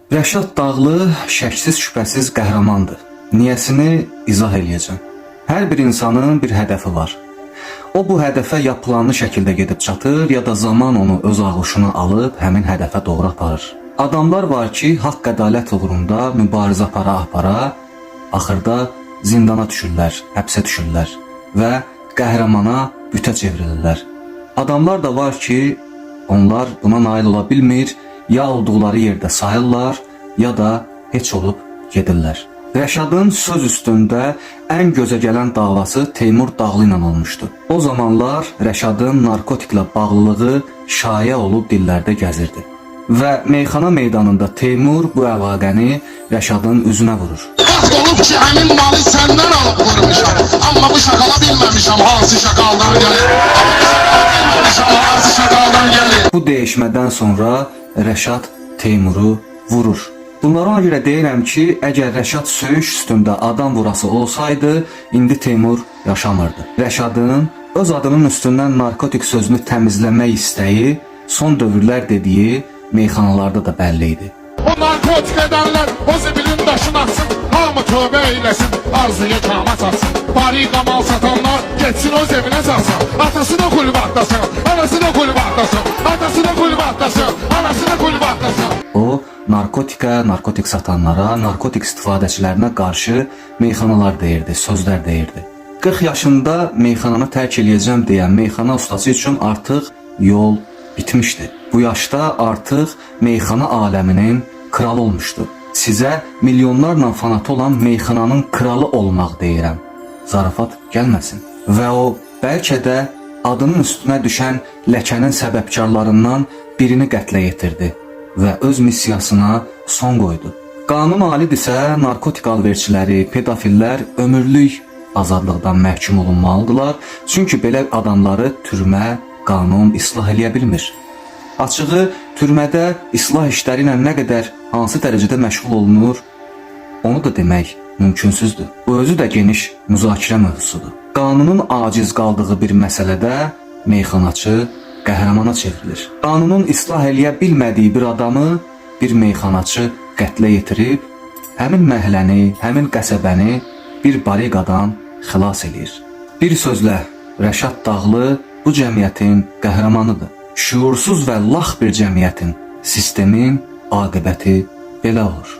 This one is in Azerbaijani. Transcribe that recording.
Rəşad Dağlı şəksiz şübhəsiz qəhrəmandır. Niyəsini izah eləyəcəm. Hər bir insanın bir hədəfi var. O bu hədəfə ya planlı şəkildə gedib çatır, ya da zaman onu öz ağuşuna alıb həmin hədəfə doğru aparır. Adamlar var ki, haqq ədalət uğrunda mübarizə apara, axırda zindana düşürlər, həbsə düşürlər və qəhrəmana bütə çevrilirlər. Adamlar da var ki, onlar buna nail ola bilmir, ya olduqları yerdə sayırlar, ya da heç olub gedirlər. Rəşadın söz üstündə ən gözə gələn davası Teymur Dağlı ilə olmuşdu. O zamanlar Rəşadın narkotiklə bağlılığı şayə olub dillərdə gəzirdi. Və meyxana meydanında Teymur bu əlaqəni Rəşadın üzünə vurur. Vaxt olub ki, həmin malı səndən alıb vurmuşam. Amma bu şakala bilməmişəm, hansı şakaldan gəlir. Hansı şakaldan gəlir. Bu dəyişmədən sonra Rəşad Teymuru vurur. Bunları ona görə deyirəm ki, əgər Rəşad söyüş üstündə adam vurası olsaydı, indi Teymur yaşamırdı. Rəşadın öz adının üstündən narkotik sözünü təmizləmək istəyi son dövrlər dediyi meyxanalarda da bəlli idi. O narkotik edənlər o zibilin daşını atsın, hamı tövbə eyləsin, arzuya kama satsın. Bari qamal satanlar geçsin o evine salsın, atasına kulübə atlasın, anasına kulübə atlasın, atasına kulübə atlasın, anasına kulübə atlasın. O, narkotik satanlara, narkotik istifadəçilərinə qarşı meyxanalar deyirdi, sözlər deyirdi. 40 yaşında meyxananı tərk eləyəcəm deyən meyxana ustası üçün artıq yol bitmişdi. Bu yaşda artıq meyxana aləminin kralı olmuşdu. Sizə milyonlarla fanatı olan meyxananın kralı olmaq deyirəm. Zarafat gəlməsin. Və o, bəlkə də adının üstünə düşən ləkənin səbəbkarlarından birini qətlə yetirdi və öz missiyasına son qoydu. Qanun alidirsə, narkotik alverçiləri, pedofillər ömürlük azadlıqdan məhkum olunmalıdırlar. Çünki belə adamları türmə, qanun islah eləyə bilmir. Açığı, türmədə islah işləri ilə nə qədər, hansı dərəcədə məşğul olunur, onu da demək mümkünsüzdür. Bu özü də geniş müzakirə mövzusudur. Qanunun aciz qaldığı bir məsələdə meyxanaçı qəhrəmana çevrilir. Qanunun islah eləyə bilmədiyi bir adamı bir meyxanaçı qətlə yetirib, həmin məhləni, həmin qəsəbəni bir bariqadan xilas edir. Bir sözlə, Rəşad Dağlı bu cəmiyyətin qəhrəmanıdır. Şuursuz və lax bir cəmiyyətin, sistemin aqibəti belə olur.